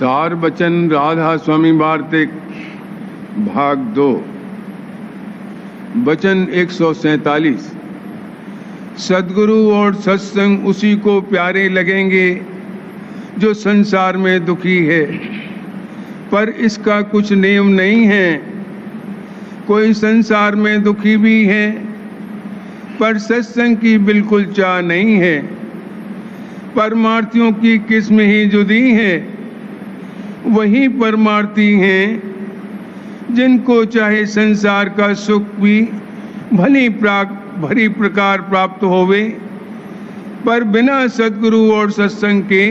सार बचन राधा स्वामी वार्तिक भाग 2 वचन 147। सद्गुरु और सत्संग उसी को प्यारे लगेंगे जो संसार में दुखी है, पर इसका कुछ नियम नहीं है। कोई संसार में दुखी भी है पर सत्संग की बिल्कुल चाह नहीं है। परमार्थियों की किस्म ही जुदी है, वही परमार्थी हैं जिनको चाहे संसार का सुख भी भली प्रकार प्राप्त होवे, पर बिना सद्गुरु और सत्संग के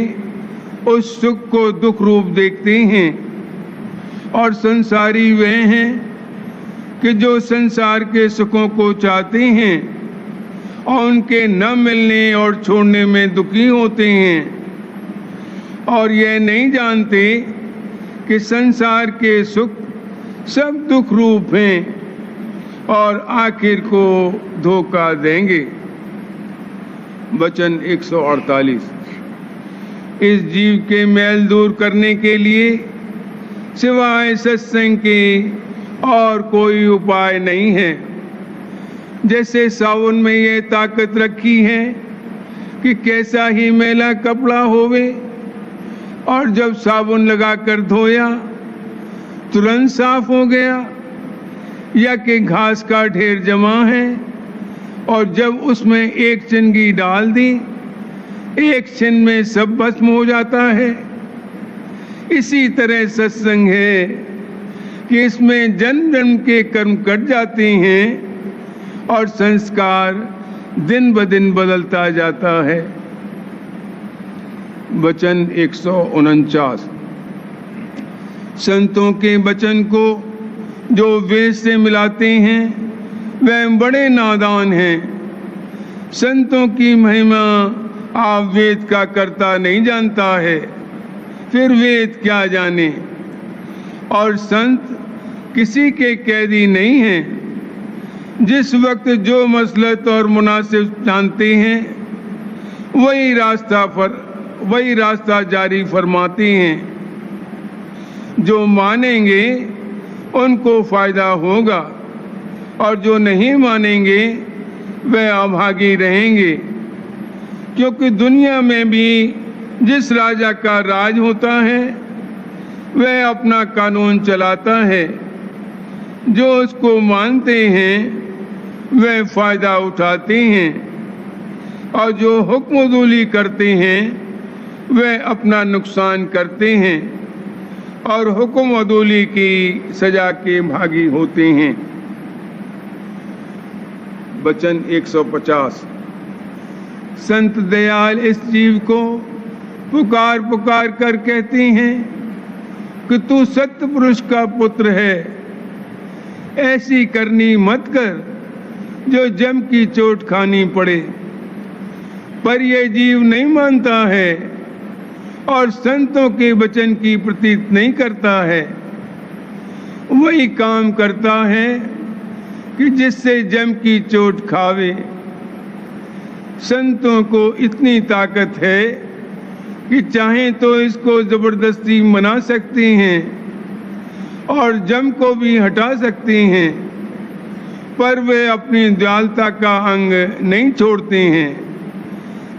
उस सुख को दुख रूप देखते हैं। और संसारी वे हैं कि जो संसार के सुखों को चाहते हैं और उनके न मिलने और छोड़ने में दुखी होते हैं, और यह नहीं जानते कि संसार के सुख सब दुख रूप हैं और आखिर को धोखा देंगे। वचन 148। इस जीव के मैल दूर करने के लिए सिवाय सत्संग के और कोई उपाय नहीं है। जैसे सावन में ये ताकत रखी है कि कैसा ही मैला कपड़ा होवे, और जब साबुन लगाकर धोया तुरंत साफ हो गया, या कि घास का ढेर जमा है और जब उसमें एक चिंगी डाल दी एक छिन में सब भस्म हो जाता है। इसी तरह सत्संग है कि इसमें जन्म जन्म के कर्म कट जाते हैं और संस्कार दिन ब दिन बदलता जाता है। वचन 149। संतों के वचन को जो वेद से मिलाते हैं वह बड़े नादान हैं। संतों की महिमा आप वेद का कर्ता नहीं जानता है, फिर वेद क्या जाने। और संत किसी के कैदी नहीं हैं। जिस वक्त जो मसलहत और मुनासिब जानते हैं वही रास्ता जारी फरमाते हैं। जो मानेंगे उनको फायदा होगा और जो नहीं मानेंगे वह अभागी रहेंगे। क्योंकि दुनिया में भी जिस राजा का राज होता है वह अपना कानून चलाता है। जो उसको मानते हैं वह फायदा उठाते हैं, और जो हुक्म अदूली करते हैं वह अपना नुकसान करते हैं और हुक्म अदूली की सजा के भागी होते हैं। वचन 150। संत दयाल इस जीव को पुकार पुकार कर कहते हैं कि तू सत्य पुरुष का पुत्र है। ऐसी करनी मत कर जो जम की चोट खानी पड़े। पर यह जीव नहीं मानता है और संतों के वचन की प्रतीत नहीं करता है। वही काम करता है कि जिससे जम की चोट खावे। संतों को इतनी ताकत है कि चाहे तो इसको जबरदस्ती मना सकते हैं और जम को भी हटा सकते हैं, पर वे अपनी दयालुता का अंग नहीं छोड़ते हैं।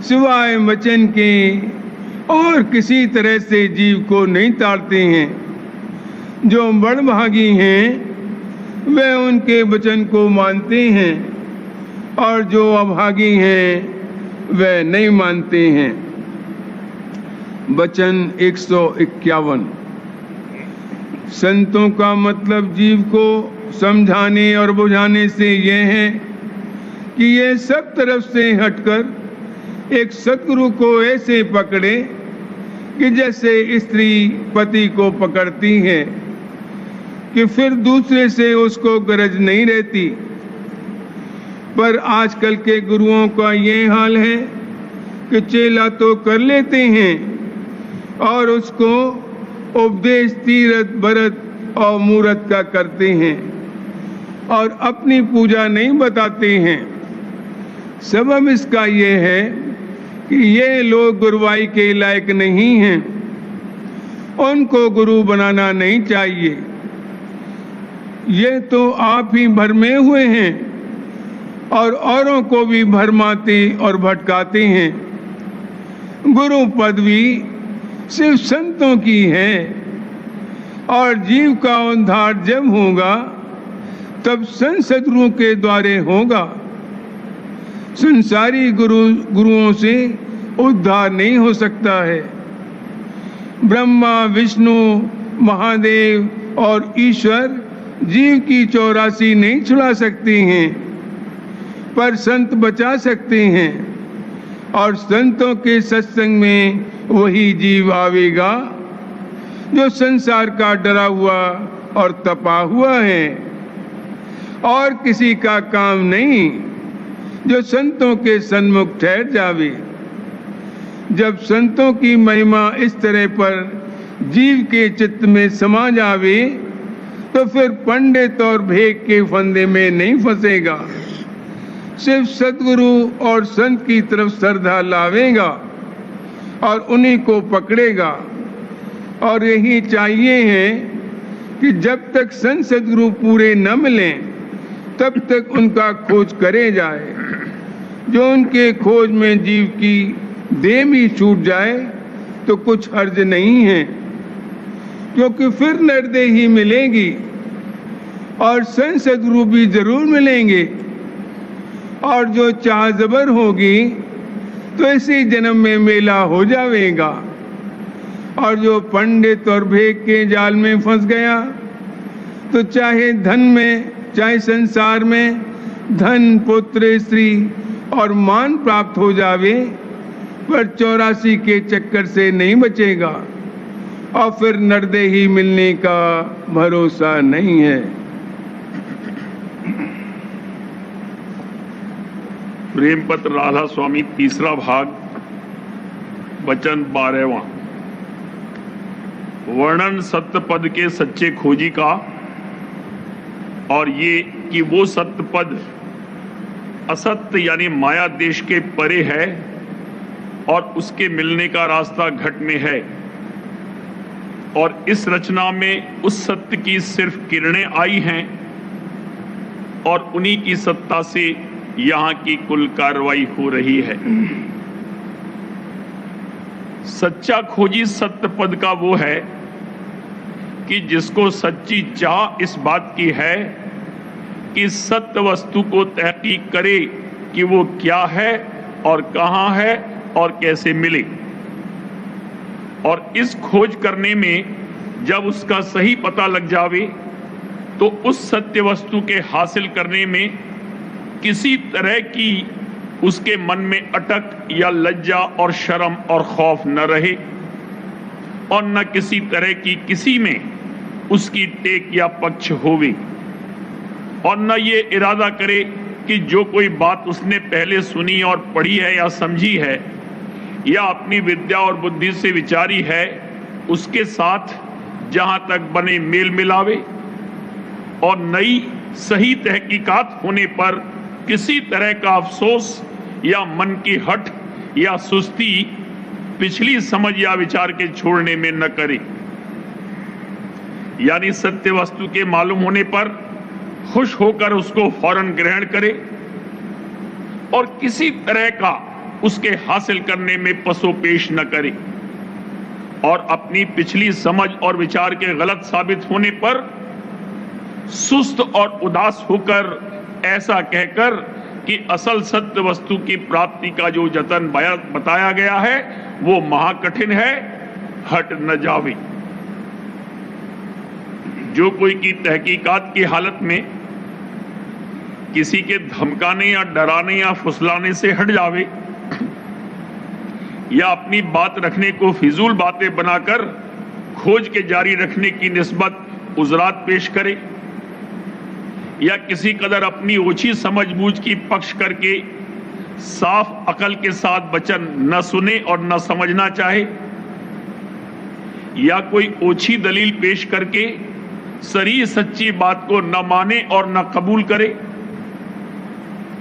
सिवाय वचन के और किसी तरह से जीव को नहीं ताड़ते हैं। जो बड़भागी हैं वे उनके वचन को मानते हैं, और जो अभागी हैं वे नहीं मानते हैं। वचन 151। संतों का मतलब जीव को समझाने और बुझाने से यह है कि ये सब तरफ से हटकर एक सद्गुरु को ऐसे पकड़े कि जैसे स्त्री पति को पकड़ती है, कि फिर दूसरे से उसको गरज नहीं रहती। पर आजकल के गुरुओं का ये हाल है कि चेला तो कर लेते हैं और उसको उपदेश तीरथ भरत और मूरत का करते हैं और अपनी पूजा नहीं बताते हैं। सबब इसका ये है कि ये लोग गुरुवाई के लायक नहीं हैं। उनको गुरु बनाना नहीं चाहिए। ये तो आप ही भरमे हुए हैं और औरों को भी भरमाते और भटकाते हैं। गुरु पदवी सिर्फ संतों की है और जीव का उद्धार जब होगा तब संत सद्गुरु के द्वारे होगा। संसारी गुरुओं से उद्धार नहीं हो सकता है। ब्रह्मा, विष्णु, महादेव और ईश्वर जीव की 84 नहीं छुड़ा सकते हैं, पर संत बचा सकते हैं और संतों के सत्संग में वही जीव आवेगा जो संसार का डरा हुआ और तपा हुआ है, और किसी का काम नहीं जो संतों के सन्मुख ठहर जावे। जब संतों की महिमा इस तरह पर जीव के चित्त में समा जावे तो फिर पंडित और भेक के फंदे में नहीं फंसेगा, सिर्फ सद्गुरु और संत की तरफ श्रद्धा लावेगा और उन्हीं को पकड़ेगा। और यही चाहिए है कि जब तक संत सद्गुरु पूरे न मिलें तब तक उनका खोज करे जाए। जो उनके खोज में जीव की देह भी छूट जाए तो कुछ हर्ज नहीं है, क्योंकि फिर नरदेह ही मिलेगी और संत सद्गुरु भी जरूर मिलेंगे। और जो चाह जबर होगी तो इसी जन्म में मेला हो जाएगा। और जो पंडित और भेक के जाल में फंस गया तो चाहे धन में, चाहे संसार में धन, पुत्र, स्त्री और मान प्राप्त हो जावे, पर 84 के चक्कर से नहीं बचेगा और फिर नरदेही मिलने का भरोसा नहीं है। प्रेम पत्र राधा स्वामी, तीसरा भाग, वचन 12वां। वर्णन सत्य पद के सच्चे खोजी का, और ये कि वो सत्य पद असत्य यानी माया देश के परे है और उसके मिलने का रास्ता घट में है। और इस रचना में उस सत्य की सिर्फ किरणें आई हैं और उन्हीं की सत्ता से यहाँ की कुल कार्रवाई हो रही है। सच्चा खोजी सत्य पद का वो है कि जिसको सच्ची चाह इस बात की है कि सत्य वस्तु को तहकीक करे कि वो क्या है और कहाँ है और कैसे मिले। और इस खोज करने में जब उसका सही पता लग जावे तो उस सत्य वस्तु के हासिल करने में किसी तरह की उसके मन में अटक या लज्जा और शर्म और खौफ न रहे, और न किसी तरह की किसी में उसकी टेक या पक्ष होवे, और न ये इरादा करे कि जो कोई बात उसने पहले सुनी और पढ़ी है या समझी है या अपनी विद्या और बुद्धि से विचारी है उसके साथ जहां तक बने मेल मिलावे, और नई सही तहकीकात होने पर किसी तरह का अफसोस या मन की हट या सुस्ती पिछली समझ या विचार के छोड़ने में न करे। यानी सत्य वस्तु के मालूम होने पर खुश होकर उसको फौरन ग्रहण करे और किसी तरह का उसके हासिल करने में पसोपेश न करे, और अपनी पिछली समझ और विचार के गलत साबित होने पर सुस्त और उदास होकर ऐसा कहकर कि असल सत्य वस्तु की प्राप्ति का जो जतन बताया गया है वो महाकठिन है, हट न जावे। जो कोई की तहकीकात की हालत में किसी के धमकाने या डराने या फुसलाने से हट जावे या अपनी बात रखने को फिजूल बातें बनाकर खोज के जारी रखने की निस्बत उजरात पेश करे, या किसी कदर अपनी ओछी समझबूझ की पक्ष करके साफ अकल के साथ वचन न सुने और न समझना चाहे, या कोई ओछी दलील पेश करके सरी सच्ची बात को न माने और न कबूल करे,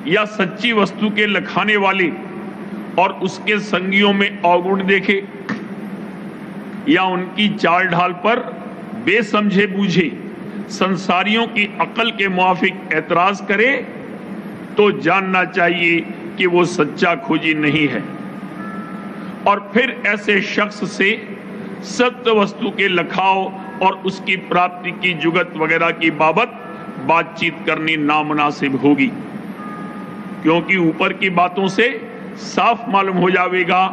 या सच्ची वस्तु के लखाने वाले और उसके संगियों में अवगुण देखे, या उनकी चाल ढाल पर बेसमझे बूझे संसारियों की अकल के मुआफिक एतराज करे तो जानना चाहिए कि वो सच्चा खोजी नहीं है, और फिर ऐसे शख्स से सत्य वस्तु के लखाव और उसकी प्राप्ति की जुगत वगैरह की बाबत बातचीत करनी नामुनासिब होगी, क्योंकि ऊपर की बातों से साफ मालूम हो जाएगा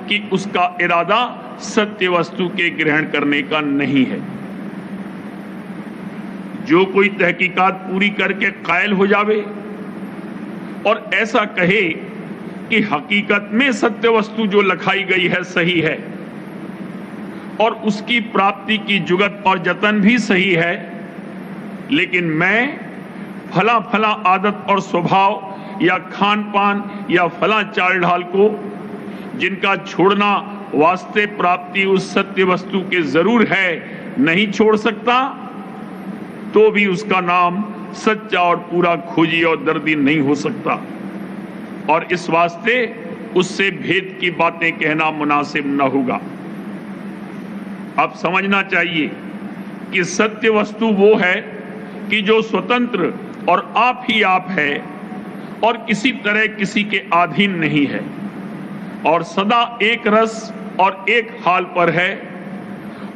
कि उसका इरादा सत्य वस्तु के ग्रहण करने का नहीं है। जो कोई तहकीकात पूरी करके कायल हो जावे और ऐसा कहे कि हकीकत में सत्य वस्तु जो लखाई गई है सही है और उसकी प्राप्ति की जुगत और जतन भी सही है, लेकिन मैं फला फला आदत और स्वभाव या खान पान या फला चाल ढाल को, जिनका छोड़ना वास्ते प्राप्ति उस सत्य वस्तु के जरूर है, नहीं छोड़ सकता, तो भी उसका नाम सच्चा और पूरा खोजी और दर्दी नहीं हो सकता, और इस वास्ते उससे भेद की बातें कहना मुनासिब न होगा। अब समझना चाहिए कि सत्य वस्तु वो है कि जो स्वतंत्र और आप ही आप है और किसी तरह किसी के अधीन नहीं है और सदा एक रस और एक हाल पर है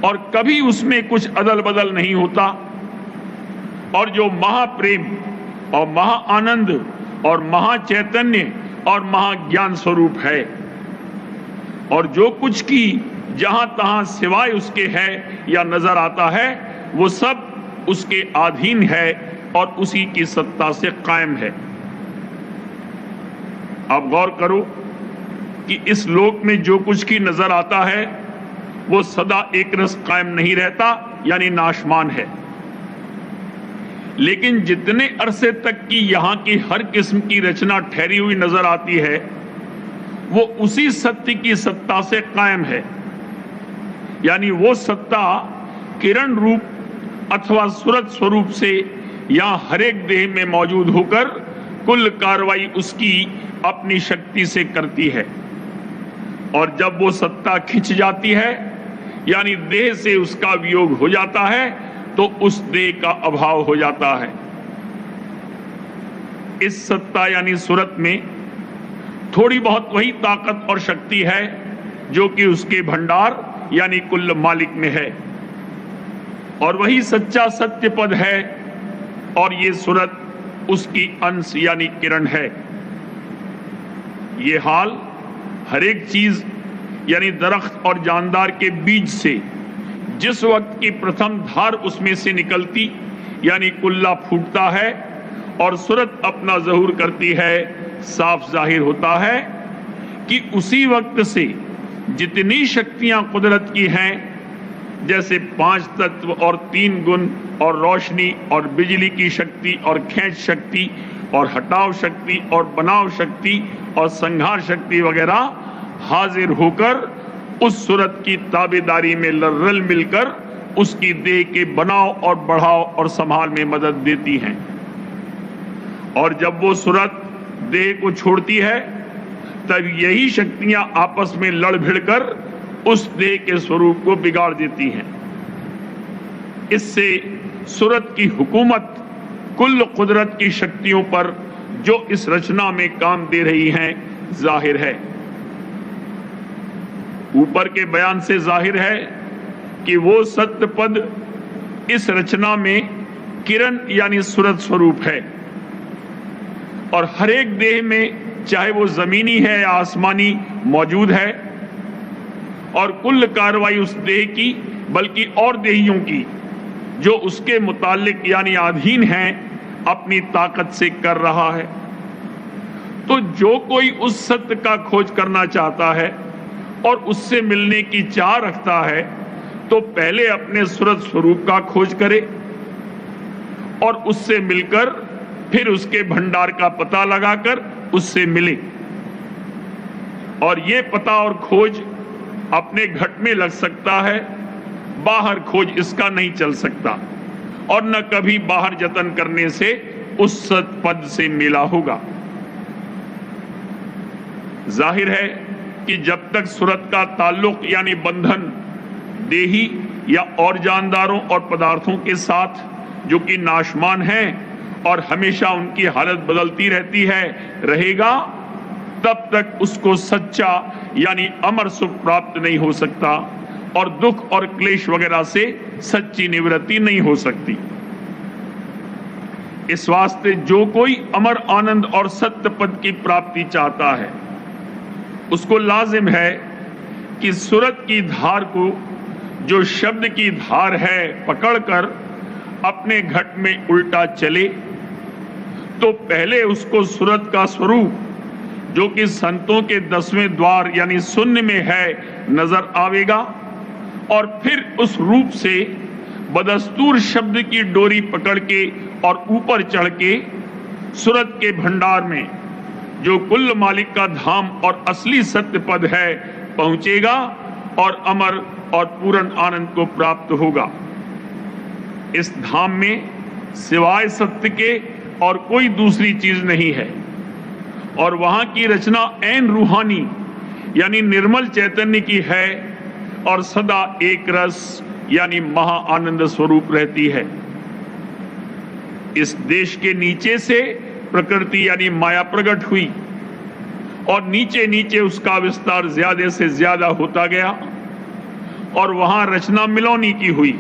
और कभी उसमें कुछ अदल बदल नहीं होता, और जो महाप्रेम और महाआनंद और महाचैतन्य और महाज्ञान स्वरूप है, और जो कुछ की जहां तहां सिवाय उसके है या नजर आता है वो सब उसके अधीन है और उसी की सत्ता से कायम है। अब गौर करो कि इस लोक में जो कुछ की नजर आता है वो सदा एक रस कायम नहीं रहता, यानी नाशमान है, लेकिन जितने अरसे तक की यहां की हर किस्म की रचना ठहरी हुई नजर आती है वो उसी सत्य की सत्ता से कायम है, यानी वो सत्ता किरण रूप अथवा सूरत स्वरूप से या हर एक देह में मौजूद होकर कुल कार्रवाई उसकी अपनी शक्ति से करती है, और जब वो सत्ता खिंच जाती है यानी देह से उसका वियोग हो जाता है तो उस देह का अभाव हो जाता है। इस सत्ता यानी सूरत में थोड़ी बहुत वही ताकत और शक्ति है जो कि उसके भंडार यानी कुल मालिक में है, और वही सच्चा सत्य पद है, और ये सूरत उसकी अंश यानी किरण है। ये हाल हर एक चीज यानी दरख्त और जानदार के बीज से जिस वक्त की प्रथम धार उसमें से निकलती यानी कुल्ला फूटता है और सूरत अपना ज़हूर करती है, साफ जाहिर होता है कि उसी वक्त से जितनी शक्तियां कुदरत की हैं, जैसे 5 तत्व और 3 गुण और रोशनी और बिजली की शक्ति और खींच शक्ति और हटाव शक्ति और बनाव शक्ति और संहार शक्ति वगैरह हाजिर होकर उस सूरत की ताबेदारी में रल मिलकर उसकी देह के बनाव और बढ़ाव और संभाल में मदद देती हैं, और जब वो सूरत देह को छोड़ती है तब यही शक्तियां आपस में लड़ भिड़कर उस देह के स्वरूप को बिगाड़ देती हैं। इससे सूरत की हुकूमत कुल कुदरत की शक्तियों पर जो इस रचना में काम दे रही हैं जाहिर है। ऊपर के बयान से जाहिर है कि वो सत्य पद इस रचना में किरण यानी सूरत स्वरूप है, और हर एक देह में चाहे वो जमीनी है या आसमानी मौजूद है, और कुल कार्रवाई उस देह की बल्कि और देहियों की जो उसके मुताल्लिक यानी अधीन हैं अपनी ताकत से कर रहा है। तो जो कोई उस सत्य का खोज करना चाहता है और उससे मिलने की चाह रखता है तो पहले अपने सूरत स्वरूप का खोज करे और उससे मिलकर फिर उसके भंडार का पता लगाकर उससे मिले, और ये पता और खोज अपने घट में लग सकता है, बाहर खोज इसका नहीं चल सकता, और न कभी बाहर जतन करने से उस सत पद से मिला होगा। जाहिर है कि जब तक सूरत का ताल्लुक यानी बंधन देही या और जानदारों और पदार्थों के साथ जो कि नाशमान हैं और हमेशा उनकी हालत बदलती रहती है रहेगा, तब तक उसको सच्चा यानी अमर सुख प्राप्त नहीं हो सकता और दुख और क्लेश वगैरह से सच्ची निवृत्ति नहीं हो सकती। इस वास्ते जो कोई अमर आनंद और सत्य पद की प्राप्ति चाहता है उसको लाजिम है कि सूरत की धार को, जो शब्द की धार है, पकड़कर अपने घट में उल्टा चले तो पहले उसको सूरत का स्वरूप जो कि संतों के 10वें द्वार यानी शून्य में है नजर आवेगा और फिर उस रूप से बदस्तूर शब्द की डोरी पकड़ के और ऊपर चढ़ के सूरत के भंडार में जो कुल मालिक का धाम और असली सत्य पद है पहुंचेगा और अमर और पूर्ण आनंद को प्राप्त होगा। इस धाम में सिवाय सत्य के और कोई दूसरी चीज नहीं है और वहां की रचना ऐन रूहानी यानी निर्मल चैतन्य की है और सदा एक रस यानी महा आनंद स्वरूप रहती है। इस देश के नीचे से प्रकृति यानी माया प्रकट हुई और नीचे नीचे उसका विस्तार ज्यादा से ज्यादा होता गया और वहां रचना मिलौनी की हुई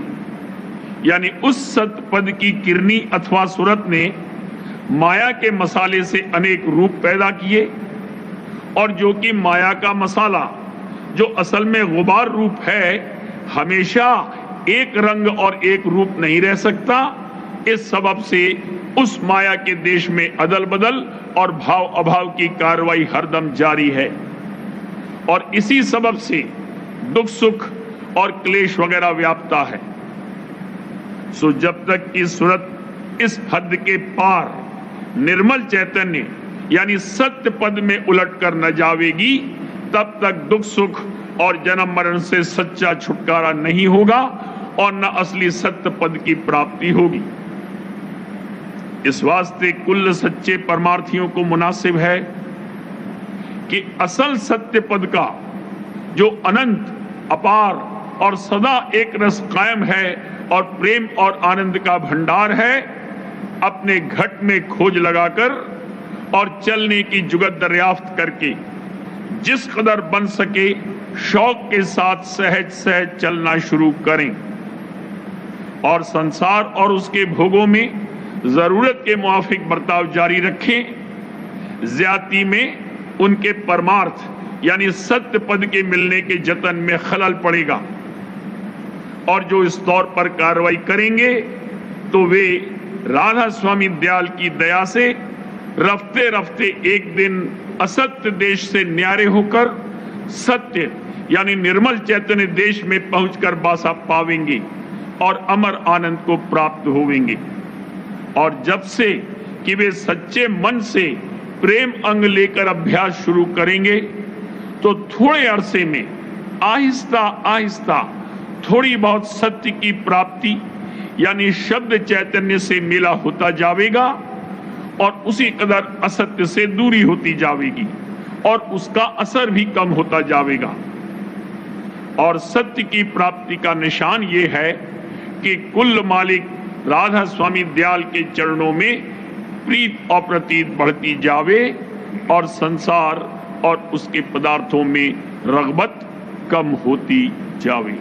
यानी उस सत्य पद की किरनी अथवा सूरत ने माया के मसाले से अनेक रूप पैदा किए और जो कि माया का मसाला जो असल में गुबार रूप है हमेशा एक रंग और एक रूप नहीं रह सकता। इस सबब से उस माया के देश में अदल बदल और भाव अभाव की कार्रवाई हरदम जारी है और इसी सबब से दुख सुख और क्लेश वगैरह व्याप्ता है। सो जब तक कि सूरत इस हद के पार निर्मल चैतन्य यानी सत्य पद में उलट कर न जावेगी तब तक दुख सुख और जन्म मरण से सच्चा छुटकारा नहीं होगा और न असली सत्य पद की प्राप्ति होगी। इस वास्ते कुल सच्चे परमार्थियों को मुनासिब है कि असल सत्य पद का जो अनंत अपार और सदा एक रस कायम है और प्रेम और आनंद का भंडार है अपने घट में खोज लगाकर और चलने की जुगत दरियाफ्त करके जिस कदर बन सके शौक के साथ सहज सहज चलना शुरू करें और संसार और उसके भोगों में जरूरत के मुआफिक बर्ताव जारी रखें। ज्यादती में उनके परमार्थ यानी सत्य पद के मिलने के जतन में खलल पड़ेगा और जो इस तौर पर कार्रवाई करेंगे तो वे राधा स्वामी दयाल की दया से रफ्ते रफ्ते एक दिन असत्य देश से न्यारे होकर सत्य यानी निर्मल चैतन्य देश में पहुंचकर बासा पावेंगे और अमर आनंद को प्राप्त होवेंगे। और जब से कि वे सच्चे मन से प्रेम अंग लेकर अभ्यास शुरू करेंगे तो थोड़े अरसे में आहिस्ता आहिस्ता थोड़ी बहुत सत्य की प्राप्ति यानी शब्द चैतन्य से मेला होता जाएगा और उसी कदर असत्य से दूरी होती जाएगी और उसका असर भी कम होता जाएगा। और सत्य की प्राप्ति का निशान ये है कि कुल मालिक राधा स्वामी दयाल के चरणों में प्रीत और प्रतीत बढ़ती जावे और संसार और उसके पदार्थों में रगबत कम होती जावे।